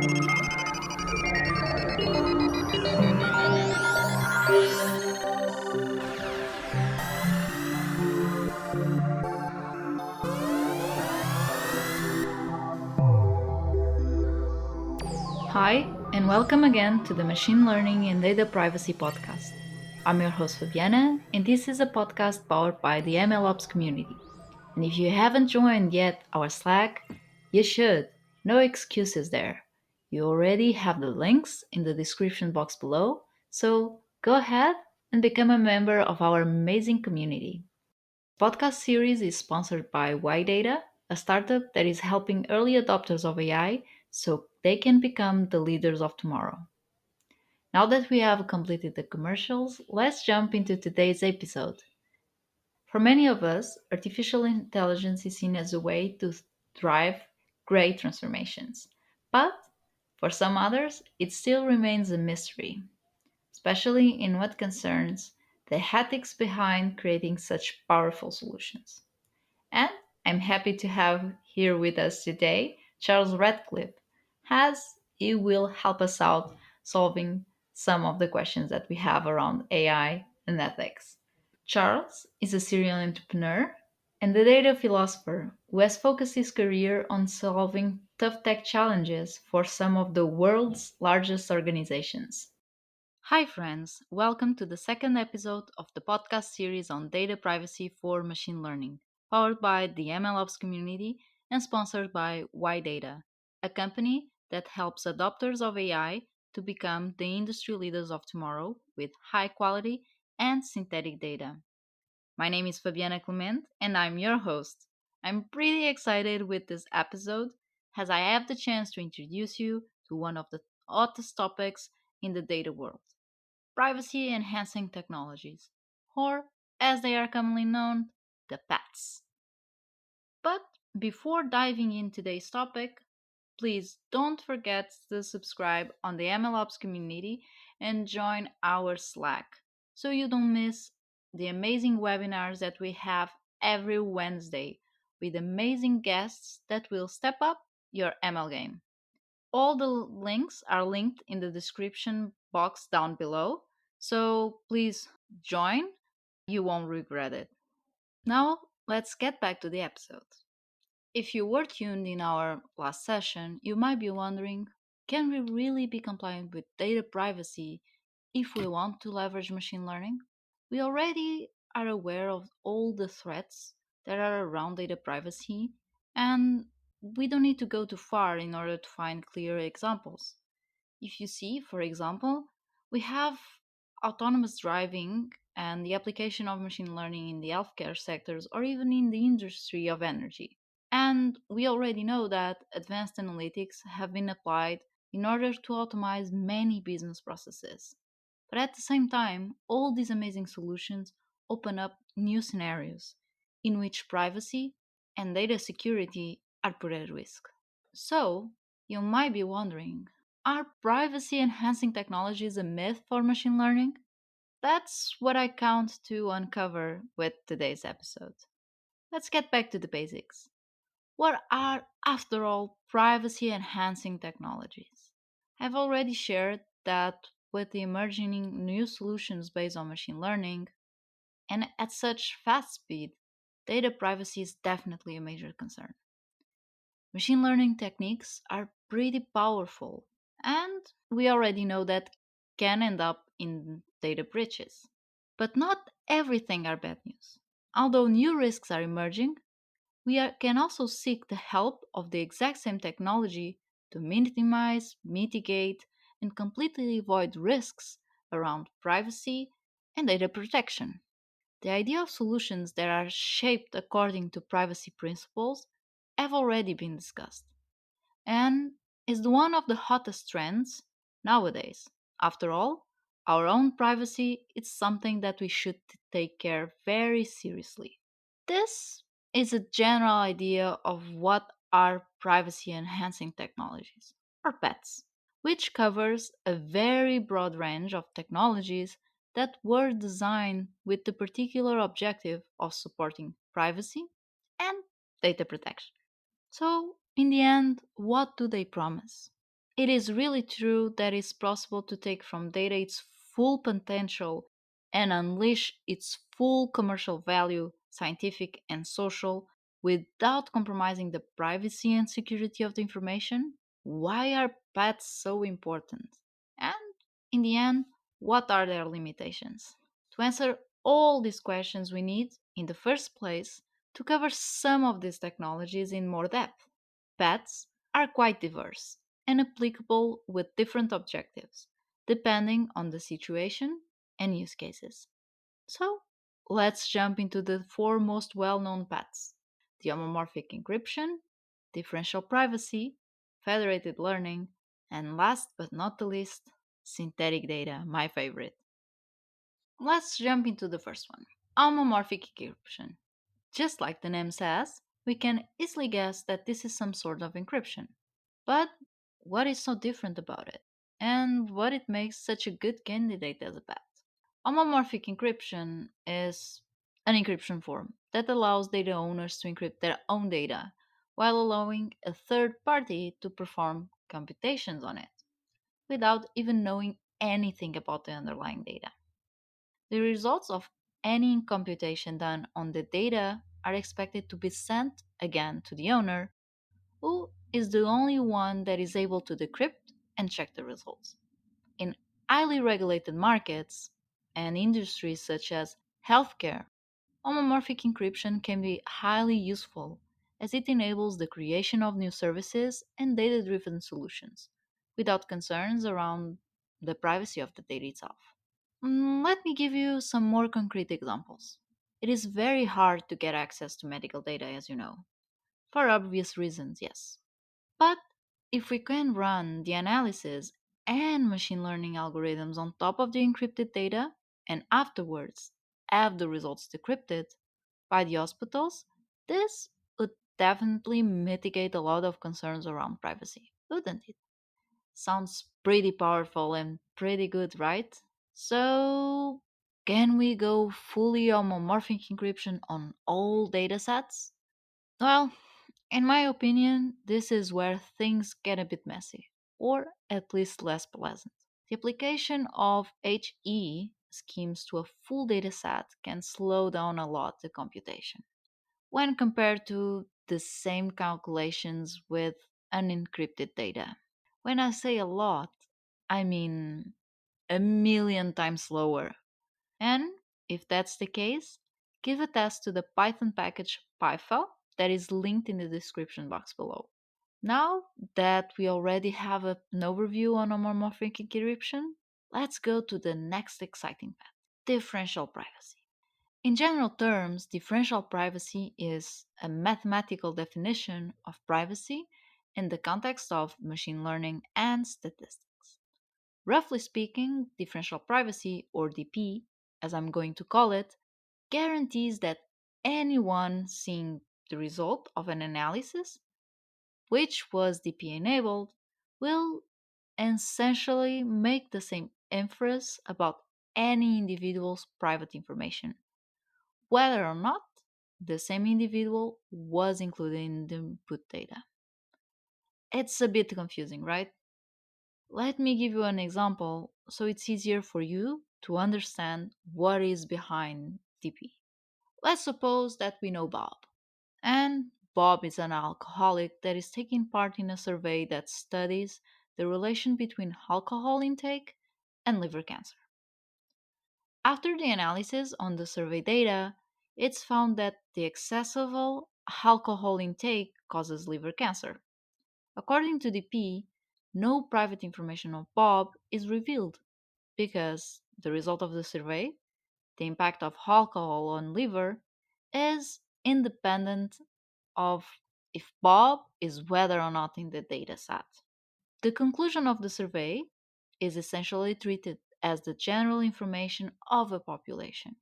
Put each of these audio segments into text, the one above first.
Hi, and welcome again to the Machine Learning and Data Privacy podcast. I'm your host Fabiana, and this is a podcast powered by the MLOps community. And if you haven't joined yet our Slack, you should. No excuses there. You already have the links in the description box below, so go ahead and become a member of our amazing community. Podcast series is sponsored by Y-Data, a startup that is helping early adopters of AI so they can become the leaders of tomorrow. Now that we have completed the commercials, let's jump into today's episode. For many of us, artificial intelligence is seen as a way to drive great transformations. But for some others, it still remains a mystery, especially in what concerns the ethics behind creating such powerful solutions. And I'm happy to have here with us today Charles Radcliffe, as he will help us out solving some of the questions that we have around AI and ethics. Charles is a serial entrepreneur and a data philosopher who has focused his career on solving tough tech challenges for some of the world's largest organizations. Hi, friends. Welcome to the second episode of the podcast series on data privacy for machine learning, powered by the MLOps community and sponsored by Y-Data, a company that helps adopters of AI to become the industry leaders of tomorrow with high quality and synthetic data. My name is Fabiana Clement, and I'm your host. I'm pretty excited with this episode as I have the chance to introduce you to one of the hottest topics in the data world: privacy enhancing technologies, or as they are commonly known, the PATs. But before diving into today's topic, please don't forget to subscribe on the MLOps community and join our Slack so you don't miss the amazing webinars that we have every Wednesday with amazing guests that will step up your ML game. All the links are linked in the description box down below, so please join. You won't regret it. Now, let's get back to the episode. If you were tuned in our last session, you might be wondering, can we really be compliant with data privacy if we want to leverage machine learning? We already are aware of all the threats that are around data privacy, and we don't need to go too far in order to find clear examples. If you see, for example, we have autonomous driving and the application of machine learning in the healthcare sectors or even in the industry of energy. And we already know that advanced analytics have been applied in order to automate many business processes. But at the same time, all these amazing solutions open up new scenarios in which privacy and data security are put at risk. So, you might be wondering, are privacy enhancing technologies a myth for machine learning? That's what I count to uncover with today's episode. Let's get back to the basics. What are, after all, privacy enhancing technologies? I've already shared that with the emerging new solutions based on machine learning, and at such fast speed, data privacy is definitely a major concern. Machine learning techniques are pretty powerful, and we already know that can end up in data breaches. But not everything are bad news. Although new risks are emerging, can also seek the help of the exact same technology to minimize, mitigate, and completely avoid risks around privacy and data protection. The idea of solutions that are shaped according to privacy principles have already been discussed and is one of the hottest trends nowadays. After all, our own privacy is something that we should take care very seriously. This is a general idea of what are privacy enhancing technologies, or PETs, which covers a very broad range of technologies that were designed with the particular objective of supporting privacy and data protection. So, in the end, what do they promise? It is really true that it's possible to take from data its full potential and unleash its full commercial value, scientific and social, without compromising the privacy and security of the information. Why are pets so important? And in the end, what are their limitations? To answer all these questions, we need, in the first place, to cover some of these technologies in more depth. Pets are quite diverse and applicable with different objectives, depending on the situation and use cases. So, let's jump into the four most well known pets: the homomorphic encryption, differential privacy, federated learning, and last but not the least, synthetic data, my favorite. Let's jump into the first one: homomorphic encryption. Just like the name says, we can easily guess that this is some sort of encryption. But what is so different about it? And what it makes such a good candidate as a pet? Homomorphic encryption is an encryption form that allows data owners to encrypt their own data while allowing a third party to perform computations on it without even knowing anything about the underlying data. The results of any computation done on the data are expected to be sent again to the owner, who is the only one that is able to decrypt and check the results. In highly regulated markets and industries such as healthcare, homomorphic encryption can be highly useful as it enables the creation of new services and data driven solutions without concerns around the privacy of the data itself. Let me give you some more concrete examples. It is very hard to get access to medical data, as you know, for obvious reasons, yes. But if we can run the analysis and machine learning algorithms on top of the encrypted data and afterwards have the results decrypted by the hospitals, this would definitely mitigate a lot of concerns around privacy, wouldn't it? Sounds pretty powerful and pretty good, right? So, can we go fully homomorphic encryption on all datasets? Well, in my opinion, this is where things get a bit messy, or at least less pleasant. The application of HE schemes to a full dataset can slow down a lot the computation when compared to the same calculations with unencrypted data. When I say a lot, I mean a million times slower. And if that's the case, give a test to the Python package pyfile that is linked in the description box below. Now that we already have an overview on homomorphic encryption, let's go to the next exciting path: differential privacy. In general terms, differential privacy is a mathematical definition of privacy in the context of machine learning and statistics. Roughly speaking, differential privacy, or DP, as I'm going to call it, guarantees that anyone seeing the result of an analysis, which was DP enabled, will essentially make the same inference about any individual's private information, whether or not the same individual was included in the input data. It's a bit confusing, right? Let me give you an example so it's easier for you to understand what is behind DP. Let's suppose that we know Bob, and Bob is an alcoholic that is taking part in a survey that studies the relation between alcohol intake and liver cancer. After the analysis on the survey data, it's found that the excessive alcohol intake causes liver cancer. According to DP, no private information of Bob is revealed because the result of the survey, the impact of alcohol on liver, is independent of if Bob is whether or not in the data set. The conclusion of the survey is essentially treated as the general information of a population,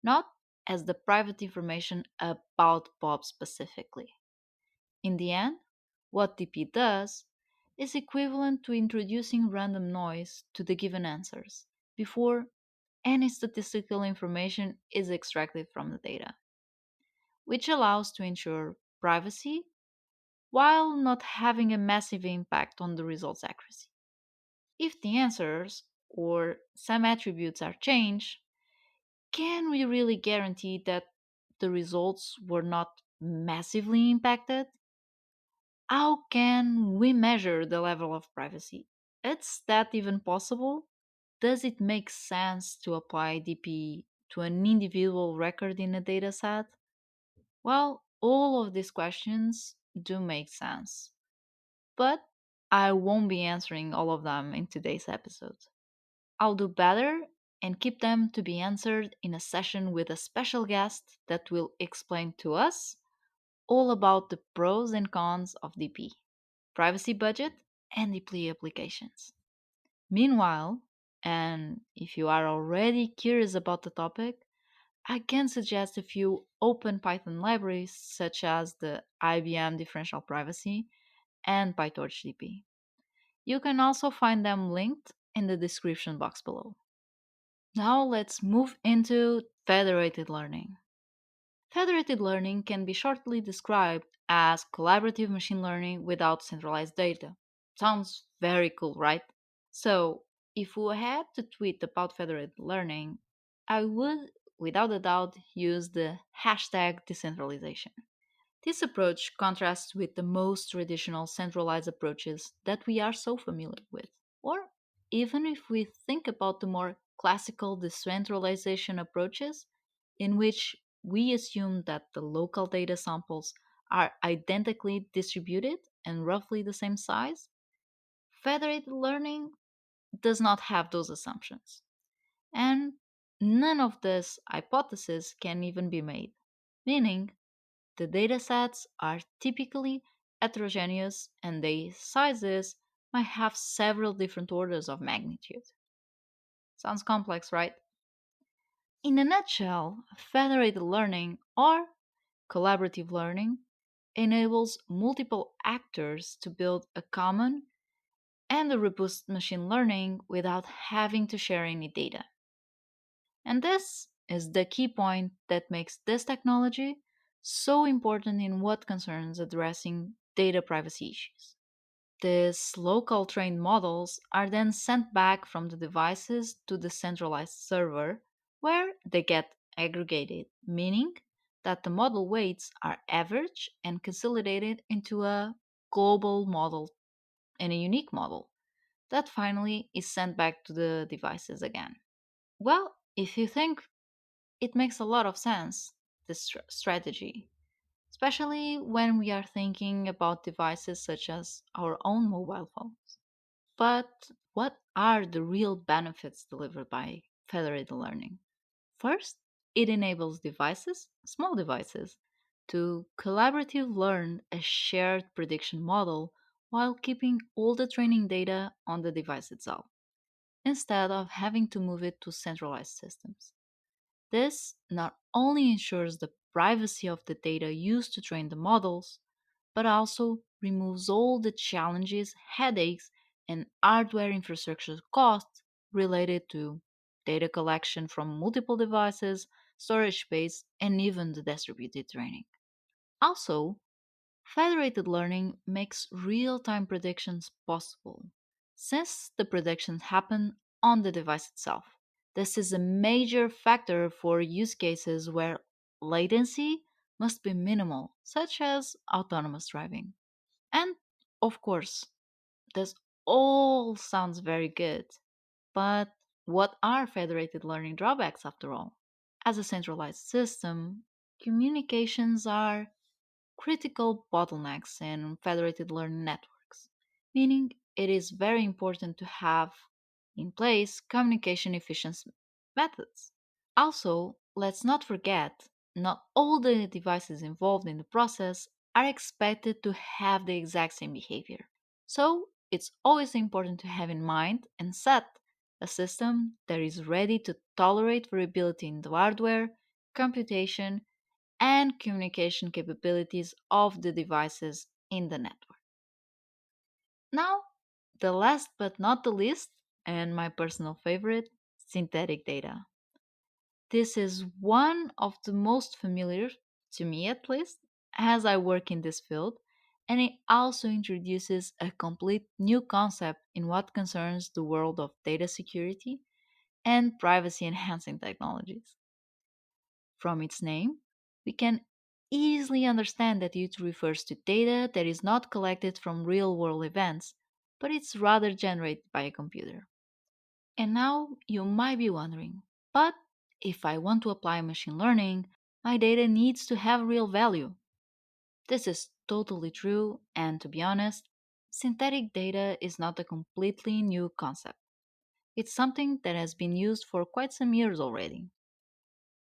not as the private information about Bob specifically. In the end, what DP does is equivalent to introducing random noise to the given answers before any statistical information is extracted from the data, which allows to ensure privacy while not having a massive impact on the result's accuracy. If the answers or some attributes are changed, can we really guarantee that the results were not massively impacted? How can we measure the level of privacy? Is that even possible? Does it make sense to apply DP to an individual record in a dataset? Well, all of these questions do make sense, but I won't be answering all of them in today's episode. I'll do better and keep them to be answered in a session with a special guest that will explain to us all about the pros and cons of DP, privacy budget, and DP applications. Meanwhile, and if you are already curious about the topic, I can suggest a few open Python libraries such as the IBM Differential Privacy and PyTorchDB. You can also find them linked in the description box below. Now let's move into federated learning. Federated learning can be shortly described as collaborative machine learning without centralized data. Sounds very cool, right? So, if we had to tweet about federated learning, I would, without a doubt, use the hashtag decentralization. This approach contrasts with the most traditional centralized approaches that we are so familiar with. Or even if we think about the more classical decentralization approaches, in which we assume that the local data samples are identically distributed and roughly the same size, federated learning does not have those assumptions. And none of these hypotheses can even be made, meaning the datasets are typically heterogeneous and their sizes might have several different orders of magnitude. Sounds complex, right? In a nutshell, federated learning or collaborative learning enables multiple actors to build a common and a robust machine learning without having to share any data. And this is the key point that makes this technology so important in what concerns addressing data privacy issues. These local trained models are then sent back from the devices to the centralized server where they get aggregated, meaning that the model weights are averaged and consolidated into a global model and a unique model that finally is sent back to the devices again. Well, if you think it makes a lot of sense, this strategy, especially when we are thinking about devices such as our own mobile phones. But what are the real benefits delivered by federated learning? First, it enables devices, small devices, to collaboratively learn a shared prediction model while keeping all the training data on the device itself, instead of having to move it to centralized systems. This not only ensures the privacy of the data used to train the models, but also removes all the challenges, headaches, and hardware infrastructure costs related to data collection from multiple devices, storage space, and even the distributed training. Also, federated learning makes real time predictions possible, since the predictions happen on the device itself. This is a major factor for use cases where latency must be minimal, such as autonomous driving. And of course, this all sounds very good, but what are federated learning drawbacks after all? As a centralized system, communications are critical bottlenecks in federated learning networks, meaning it is very important to have in place communication efficient methods. Also, let's not forget, not all the devices involved in the process are expected to have the exact same behavior. So, it's always important to have in mind and set a system that is ready to tolerate variability in the hardware, computation, and communication capabilities of the devices in the network. Now, the last but not the least, and my personal favorite, synthetic data. This is one of the most familiar, to me at least, as I work in this field, And it also introduces a complete new concept in what concerns the world of data security and privacy enhancing technologies. From its name, we can easily understand that it refers to data that is not collected from real world events, but it's rather generated by a computer. And now you might be wondering, but if I want to apply machine learning, my data needs to have real value. This is totally true, and to be honest, synthetic data is not a completely new concept. It's something that has been used for quite some years already.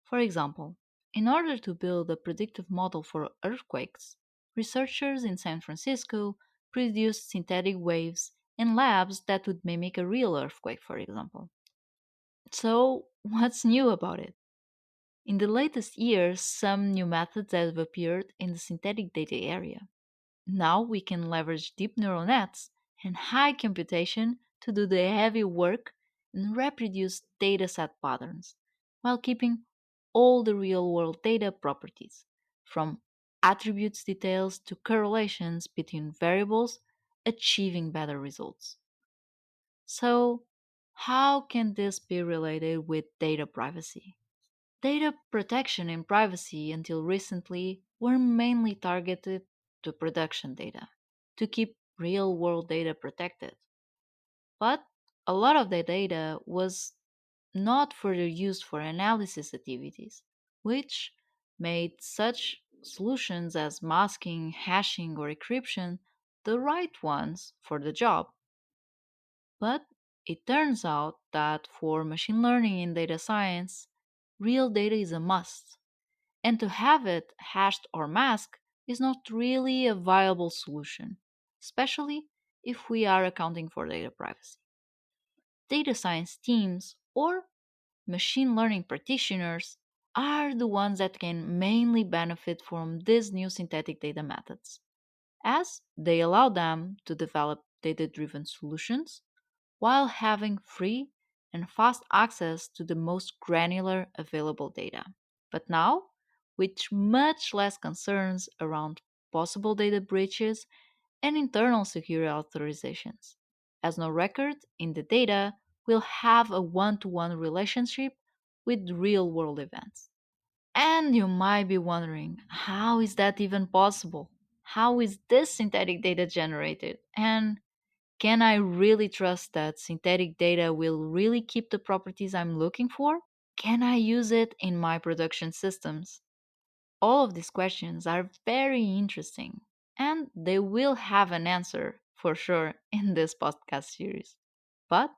For example, in order to build a predictive model for earthquakes, researchers in San Francisco produced synthetic waves in labs that would mimic a real earthquake, for example. So, what's new about it? In the latest years, some new methods have appeared in the synthetic data area. Now we can leverage deep neural nets and high computation to do the heavy work and reproduce dataset patterns while keeping all the real world data properties, from attributes details to correlations between variables, achieving better results. So, how can this be related with data privacy? Data protection and privacy until recently were mainly targeted to production data to keep real world data protected. But a lot of the data was not further used for analysis activities, which made such solutions as masking, hashing, or encryption the right ones for the job. But it turns out that for machine learning and data science, real data is a must, and to have it hashed or masked is not really a viable solution, especially if we are accounting for data privacy. Data science teams or machine learning practitioners are the ones that can mainly benefit from these new synthetic data methods, as they allow them to develop data driven solutions while having free and fast access to the most granular available data. But now, with much less concerns around possible data breaches and internal security authorizations, as no record in the data will have a one to one relationship with real world events. And you might be wondering, how is that even possible? How is this synthetic data generated? And can I really trust that synthetic data will really keep the properties I'm looking for? Can I use it in my production systems? All of these questions are very interesting, and they will have an answer for sure in this podcast series. But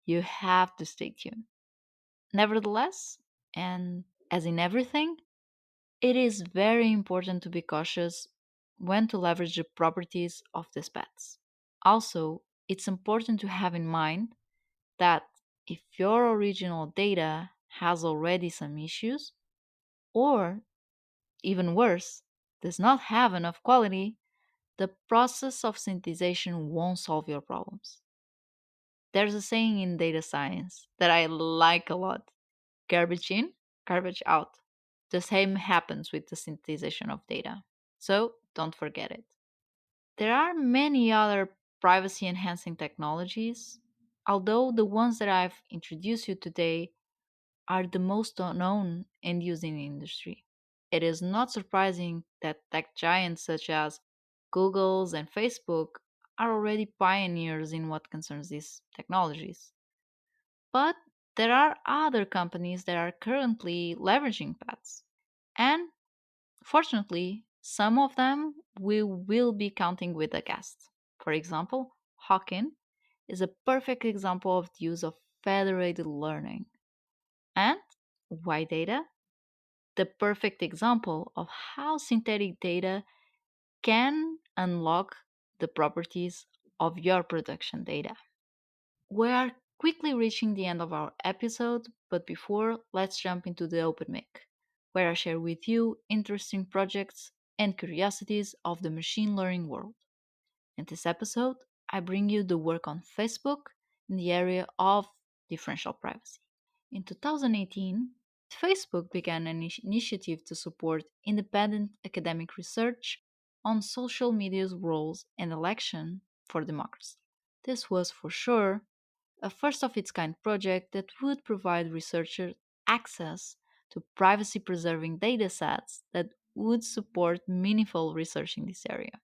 you have to stay tuned. Nevertheless, and as in everything, it is very important to be cautious when to leverage the properties of these pets. Also, it's important to have in mind that if your original data has already some issues, or even worse, does not have enough quality, the process of synthesization won't solve your problems. There's a saying in data science that I like a lot: garbage in, garbage out. The same happens with the synthesization of data. So don't forget it. There are many other privacy enhancing technologies, although the ones that I've introduced you today are the most known and used in the industry. It is not surprising that tech giants such as Google's and Facebook are already pioneers in what concerns these technologies. But there are other companies that are currently leveraging pets. And fortunately, some of them we will be counting with a guest. For example, Hawkin is a perfect example of the use of federated learning. And why data? The perfect example of how synthetic data can unlock the properties of your production data. We are quickly reaching the end of our episode, but before, let's jump into the open mic, where I share with you interesting projects and curiosities of the machine learning world. In this episode, I bring you the work on Facebook in the area of differential privacy. In 2018, Facebook began an initiative to support independent academic research on social media's roles and election for democracy. This was for sure a first of its kind project that would provide researchers access to privacy preserving datasets that would support meaningful research in this area.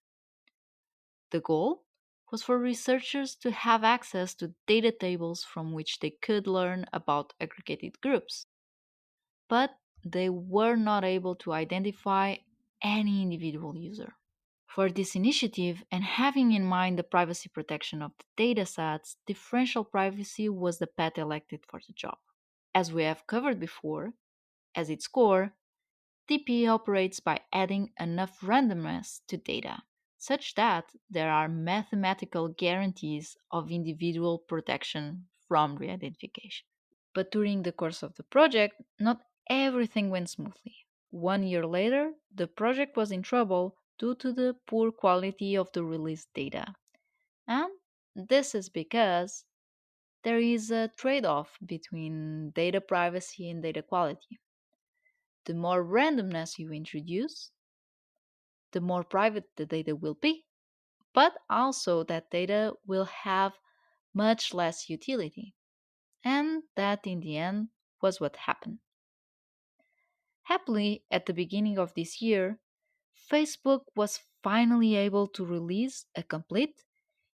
The goal was for researchers to have access to data tables from which they could learn about aggregated groups, but they were not able to identify any individual user. For this initiative, and having in mind the privacy protection of the datasets, differential privacy was the path elected for the job. As we have covered before, as its core, DP operates by adding enough randomness to data, such that there are mathematical guarantees of individual protection from re identification. But during the course of the project, not everything went smoothly. 1 year later, the project was in trouble due to the poor quality of the released data. And this is because there is a trade off between data privacy and data quality. The more randomness you introduce, the more private the data will be, but also that data will have much less utility. And that, in the end, was what happened. Happily, at the beginning of this year, Facebook was finally able to release a complete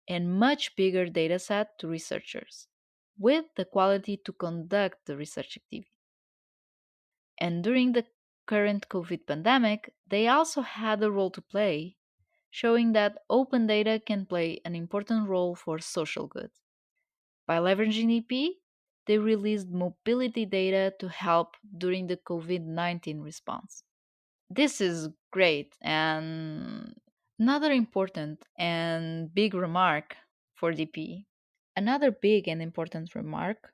and much bigger dataset to researchers, with the quality to conduct the research activity. And during the current COVID pandemic, they also had a role to play, showing that open data can play an important role for social good. By leveraging EP, they released mobility data to help during the COVID 19 response. This is great, and another important and big remark for DP. Another big and important remark,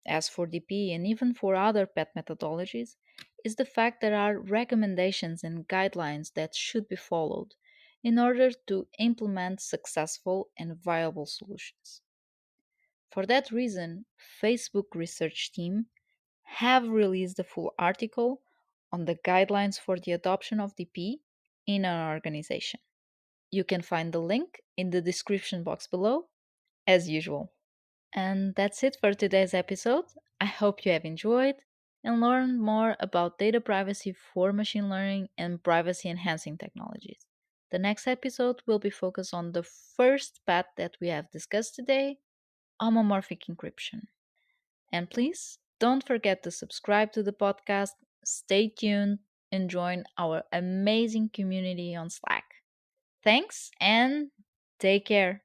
as for DP and even for other PET methodologies, is the fact there are recommendations and guidelines that should be followed in order to implement successful and viable solutions. For that reason, Facebook research team have released a full article on the guidelines for the adoption of DP in our organization. You can find the link in the description box below, as usual. And that's it for today's episode. I hope you have enjoyed and learned more about data privacy for machine learning and privacy enhancing technologies. The next episode will be focused on the first path that we have discussed today, homomorphic encryption. And please don't forget to subscribe to the podcast, stay tuned, and join our amazing community on Slack. Thanks and take care.